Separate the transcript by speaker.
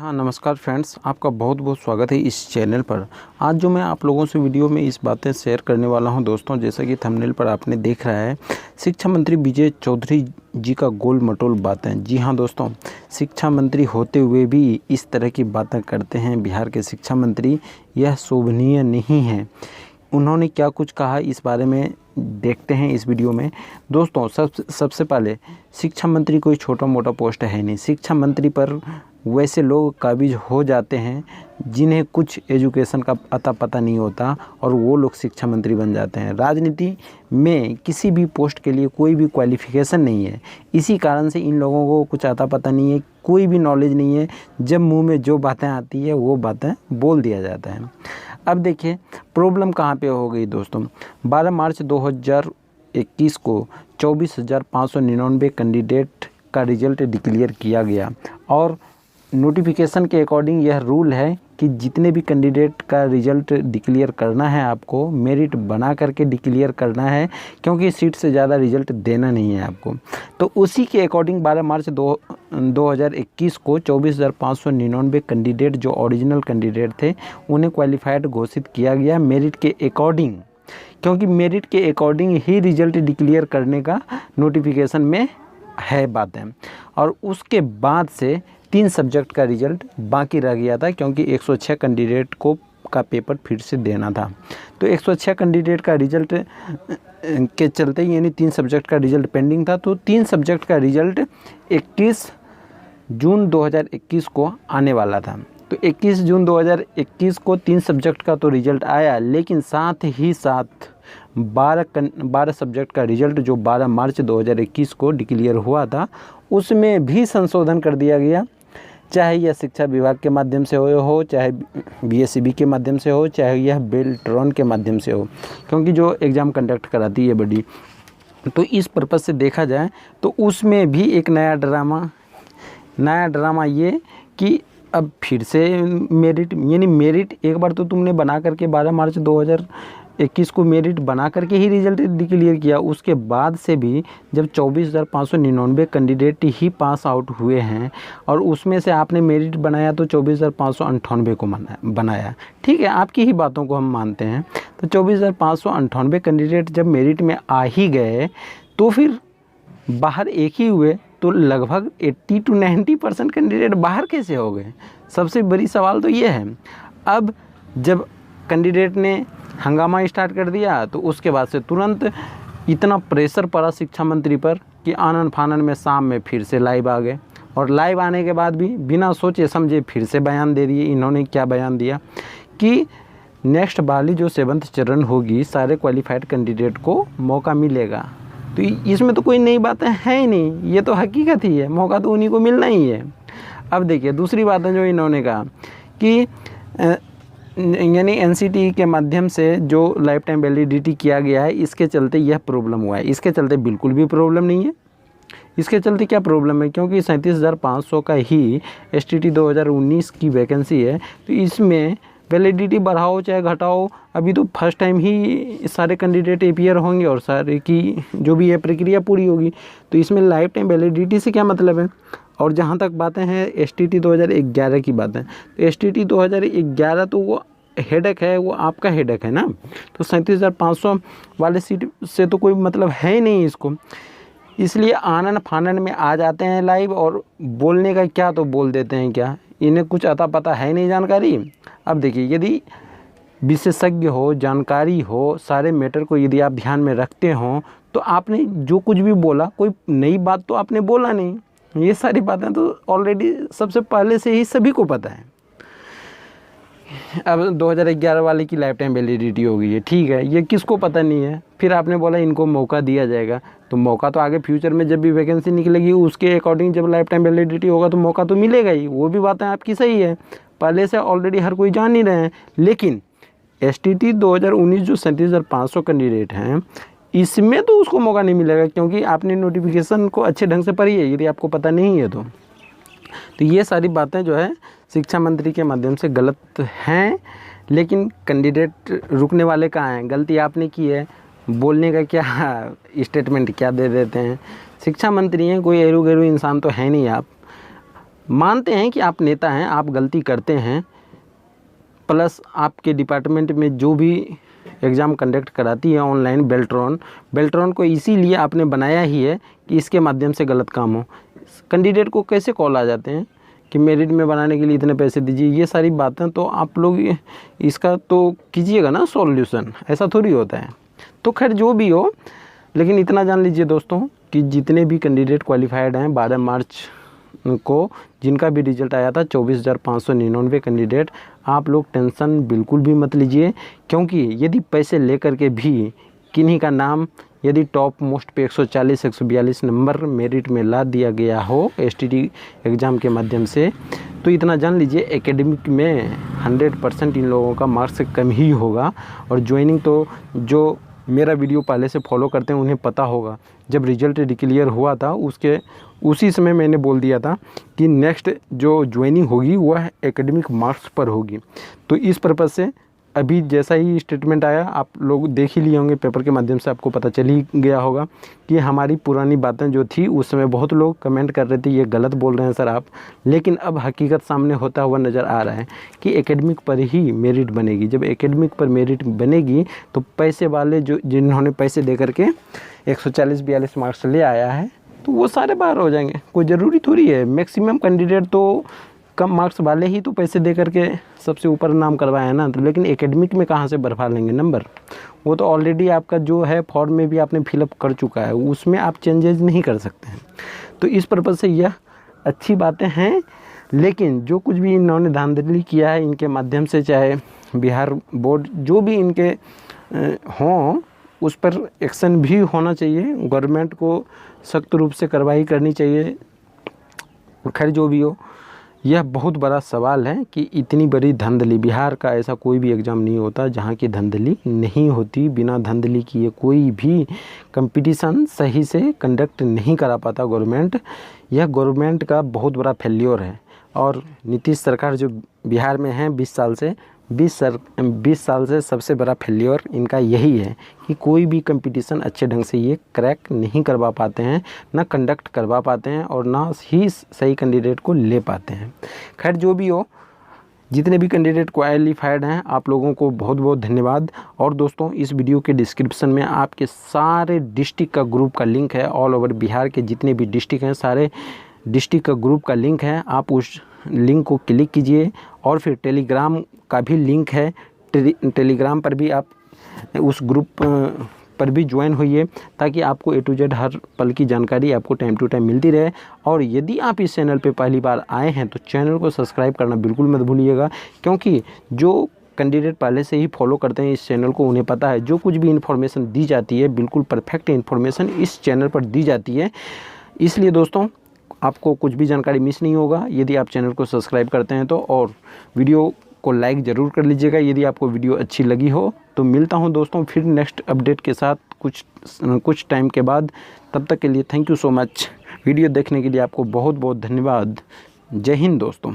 Speaker 1: हाँ नमस्कार फ्रेंड्स, आपका बहुत बहुत स्वागत है इस चैनल पर। आज जो मैं आप लोगों से वीडियो में इस बातें शेयर करने वाला हूं दोस्तों, जैसा कि थंबनेल पर आपने देख रहा है, शिक्षा मंत्री विजय चौधरी जी का गोल मटोल बातें। जी हाँ दोस्तों, शिक्षा मंत्री होते हुए भी इस तरह की बातें करते हैं बिहार के शिक्षा मंत्री, यह शोभनीय नहीं है। उन्होंने क्या कुछ कहा इस बारे में देखते हैं इस वीडियो में। दोस्तों सबसे पहले, शिक्षा मंत्री कोई छोटा मोटा पोस्ट है नहीं। शिक्षा मंत्री पर वैसे लोग काबिज हो जाते हैं जिन्हें कुछ एजुकेशन का अता पता नहीं होता और वो लोग शिक्षा मंत्री बन जाते हैं। राजनीति में किसी भी पोस्ट के लिए कोई भी क्वालिफ़िकेशन नहीं है, इसी कारण से इन लोगों को कुछ अता पता नहीं है, कोई भी नॉलेज नहीं है। जब मुंह में जो बातें आती है वो बातें बोल दिया जाता है। अब देखिए प्रॉब्लम कहाँ पे हो गई दोस्तों। 12 मार्च 2021 को 24,599 कैंडिडेट का रिजल्ट डिक्लेयर किया गया और नोटिफिकेशन के अकॉर्डिंग यह रूल है कि जितने भी कैंडिडेट का रिज़ल्ट डिक्लेयर करना है आपको मेरिट बना करके डिक्लेयर करना है, क्योंकि सीट से ज़्यादा रिज़ल्ट देना नहीं है आपको। तो उसी के अकॉर्डिंग 12 मार्च 2021 को 24,599 कैंडिडेट जो ओरिजिनल कैंडिडेट थे उन्हें क्वालिफाइड घोषित किया गया मेरिट के अकॉर्डिंग, क्योंकि मेरिट के अकॉर्डिंग ही रिज़ल्ट डिक्लेयर करने का नोटिफिकेशन में है बातें। और उसके बाद से 3 सब्जेक्ट का रिज़ल्ट बाकी रह गया था, क्योंकि 106 कैंडिडेट को का पेपर फिर से देना था। तो 106 कैंडिडेट का रिज़ल्ट के चलते यानी 3 सब्जेक्ट का रिज़ल्ट पेंडिंग था। तो 3 सब्जेक्ट का रिज़ल्ट 21 जून 2021 को आने वाला था। तो 21 जून 2021 को 3 सब्जेक्ट का तो रिज़ल्ट आया, लेकिन साथ ही साथ 12 सब्जेक्ट का रिज़ल्ट जो 12 मार्च 2021 को डिक्लेयर हुआ था उसमें भी संशोधन कर दिया गया। चाहे यह शिक्षा विभाग के माध्यम से हो, चाहे बीएसईबी के माध्यम से हो, चाहे यह बेल्ट्रॉन के माध्यम से हो, क्योंकि जो एग्ज़ाम कंडक्ट कराती है बड़ी। तो इस पर्पज़ से देखा जाए तो उसमें भी एक नया ड्रामा ये कि अब फिर से मेरिट यानी मेरिट एक बार तो तुमने बना करके 12 मार्च 2021 को मेरिट बना करके ही रिज़ल्ट डिक्लेयर किया, उसके बाद से भी जब 24,599 कैंडिडेट ही पास आउट हुए हैं और उसमें से आपने मेरिट बनाया तो 24,598 को बनाया। ठीक है, आपकी ही बातों को हम मानते हैं। तो 24,598 कैंडिडेट जब मेरिट में आ ही गए तो फिर बाहर एक ही हुए, तो लगभग 80 to 90% कैंडिडेट बाहर कैसे हो गए? सबसे बड़ी सवाल तो ये है। अब जब कैंडिडेट ने हंगामा स्टार्ट कर दिया तो उसके बाद से तुरंत इतना प्रेशर पड़ा शिक्षा मंत्री पर कि आनन फानन में शाम में फिर से लाइव आ गए, और लाइव आने के बाद भी बिना सोचे समझे फिर से बयान दे दिए। इन्होंने क्या बयान दिया कि नेक्स्ट वाली जो 7th चरण होगी सारे क्वालिफाइड कैंडिडेट को मौका मिलेगा। तो इसमें तो कोई नई बातें हैं ही नहीं, ये तो हकीकत ही है, मौका तो उन्हीं को मिलना ही है। अब देखिए दूसरी बातें जो इन्होंने कहा कि यानी एनसीटी के माध्यम से जो लाइफ टाइम वैलिडिटी किया गया है इसके चलते यह प्रॉब्लम हुआ है। इसके चलते बिल्कुल भी प्रॉब्लम नहीं है। इसके चलते क्या प्रॉब्लम है, क्योंकि 37,500 का ही एसटीटी 2019 की वैकेंसी है। तो इसमें वैलिडिटी बढ़ाओ चाहे घटाओ, अभी तो फर्स्ट टाइम ही सारे कैंडिडेट अपीयर होंगे और सारे की जो भी है प्रक्रिया पूरी होगी। तो इसमें लाइफ टाइम वैलिडिटी से क्या मतलब है। और जहाँ तक बातें हैं एसटीटी 2011 की बातें, तो एसटीटी 2011 तो वो हेडेक है, वो आपका हेडेक है ना। तो 37,500 वाले सीट से तो कोई मतलब है ही नहीं इसको, इसलिए आनन फानन में आ जाते हैं लाइव और बोलने का क्या तो बोल देते हैं क्या, इन्हें कुछ अता पता है नहीं जानकारी। अब देखिए यदि विशेषज्ञ हो, जानकारी हो, सारे मैटर को यदि आप ध्यान में रखते हो तो आपने जो कुछ भी बोला कोई नई बात तो आपने बोला नहीं। ये सारी बातें तो ऑलरेडी सबसे पहले से ही सभी को पता है। अब 2011 वाले की लाइफ टाइम वैलिडिटी हो गई है, ठीक है, ये किसको पता नहीं है। फिर आपने बोला इनको मौका दिया जाएगा, तो मौका तो आगे फ्यूचर में जब भी वैकेंसी निकलेगी उसके अकॉर्डिंग जब लाइफ टाइम वैलिडिटी होगा तो मौका तो मिलेगा ही। वो भी बातें आपकी सही है, पहले से ऑलरेडी हर कोई जान ही रहे हैं। लेकिन एसटीटी 2019 जो 37,500 कैंडिडेट हैं इसमें तो उसको मौका नहीं मिलेगा, क्योंकि आपने नोटिफिकेशन को अच्छे ढंग से पढ़ी है यदि आपको पता नहीं है तो ये सारी बातें जो है शिक्षा मंत्री के माध्यम से गलत हैं। लेकिन कैंडिडेट रुकने वाले कहाँ हैं? गलती आपने की है, बोलने का क्या स्टेटमेंट क्या दे देते हैं। शिक्षा मंत्री हैं, कोई एरू गैरू इंसान तो है नहीं आप। मानते हैं कि आप नेता हैं, आप गलती करते हैं, प्लस आपके डिपार्टमेंट में जो भी एग्ज़ाम कंडक्ट कराती है ऑनलाइन बेल्ट्रॉन को इसीलिए आपने बनाया ही है कि इसके माध्यम से गलत काम हो। कैंडिडेट को कैसे कॉल आ जाते हैं कि मेरिट में बनाने के लिए इतने पैसे दीजिए, ये सारी बातें तो आप लोग इसका तो कीजिएगा ना सॉल्यूशन, ऐसा थोड़ी होता है। तो खैर जो भी हो, लेकिन इतना जान लीजिए दोस्तों कि जितने भी कैंडिडेट क्वालिफाइड हैं 12 मार्च को जिनका भी रिजल्ट आया था 24,599 कैंडिडेट, आप लोग टेंशन बिल्कुल भी मत लीजिए, क्योंकि यदि पैसे लेकर के भी किन्हीं का नाम यदि टॉप मोस्ट पे 140-142 नंबर मेरिट में ला दिया गया हो एसटीटी एग्ज़ाम के माध्यम से, तो इतना जान लीजिए एकेडमिक में 100% इन लोगों का मार्क्स कम ही होगा। और ज्वाइनिंग तो जो मेरा वीडियो पहले से फॉलो करते हैं उन्हें पता होगा, जब रिजल्ट डिक्लेयर हुआ था उसी समय मैंने बोल दिया था कि नेक्स्ट जो ज्वाइनिंग होगी वह एकेडमिक मार्क्स पर होगी। तो इस पर्पज़ से अभी जैसा ही स्टेटमेंट आया, आप लोग देख ही लिए होंगे पेपर के माध्यम से, आपको पता चल ही गया होगा कि हमारी पुरानी बातें जो थी उस समय बहुत लोग कमेंट कर रहे थे ये गलत बोल रहे हैं सर आप, लेकिन अब हकीकत सामने होता हुआ नज़र आ रहा है कि एकेडमिक पर ही मेरिट बनेगी। जब एकेडमिक पर मेरिट बनेगी तो पैसे वाले जो जिन्होंने पैसे दे करके 140-42 मार्क्स ले आया है तो वो सारे बाहर हो जाएंगे। कोई ज़रूरी थोड़ी है, मैक्सिमम कैंडिडेट तो कम मार्क्स वाले ही तो पैसे दे करके सबसे ऊपर नाम करवाया है ना। तो लेकिन एकेडमिक में कहाँ से भरवा लेंगे नंबर, वो तो ऑलरेडी आपका जो है फॉर्म में भी आपने फिलअप कर चुका है, उसमें आप चेंजेस नहीं कर सकते हैं। तो इस पर्पज़ से यह अच्छी बातें हैं, लेकिन जो कुछ भी इन्होंने धांधली किया है इनके माध्यम से, चाहे बिहार बोर्ड जो भी इनके हों उस पर एक्शन भी होना चाहिए, गवर्नमेंट को सख्त रूप से कार्रवाई करनी चाहिए। खैर जो भी हो, यह बहुत बड़ा सवाल है कि इतनी बड़ी धांधली, बिहार का ऐसा कोई भी एग्ज़ाम नहीं होता जहाँ की धांधली नहीं होती। बिना धांधली किए कोई भी कंपटीशन सही से कंडक्ट नहीं करा पाता गवर्नमेंट। यह गवर्नमेंट का बहुत बड़ा फेल्योर है। और नीतीश सरकार जो बिहार में है 20 साल से सबसे बड़ा फेल्योर इनका यही है कि कोई भी कंपटीशन अच्छे ढंग से ये क्रैक नहीं करवा पाते हैं, ना कंडक्ट करवा पाते हैं और ना ही सही कैंडिडेट को ले पाते हैं। खैर जो भी हो, जितने भी कैंडिडेट क्वालिफाइड हैं आप लोगों को बहुत बहुत धन्यवाद। और दोस्तों इस वीडियो के डिस्क्रिप्शन में आपके सारे डिस्ट्रिक्ट का ग्रुप का लिंक है, ऑल ओवर बिहार के जितने भी डिस्ट्रिक्ट हैं सारे डिस्ट्रिक्ट का ग्रुप का लिंक है, आप उस लिंक को क्लिक कीजिए। और फिर टेलीग्राम का भी लिंक है, टेलीग्राम पर भी आप उस ग्रुप पर भी ज्वाइन होइए ताकि आपको A to Z हर पल की जानकारी आपको टाइम टू टाइम मिलती रहे। और यदि आप इस चैनल पे पहली बार आए हैं तो चैनल को सब्सक्राइब करना बिल्कुल मत भूलिएगा, क्योंकि जो कैंडिडेट पहले से ही फॉलो करते हैं इस चैनल को उन्हें पता है जो कुछ भी इन्फॉर्मेशन दी जाती है बिल्कुल परफेक्ट इन्फॉर्मेशन इस चैनल पर दी जाती है। इसलिए दोस्तों आपको कुछ भी जानकारी मिस नहीं होगा यदि आप चैनल को सब्सक्राइब करते हैं तो। और वीडियो को लाइक ज़रूर कर लीजिएगा यदि आपको वीडियो अच्छी लगी हो। तो मिलता हूं दोस्तों फिर नेक्स्ट अपडेट के साथ कुछ टाइम के बाद। तब तक के लिए thank you so much. Video देखने के लिए आपको बहुत बहुत धन्यवाद। जय हिंद दोस्तों।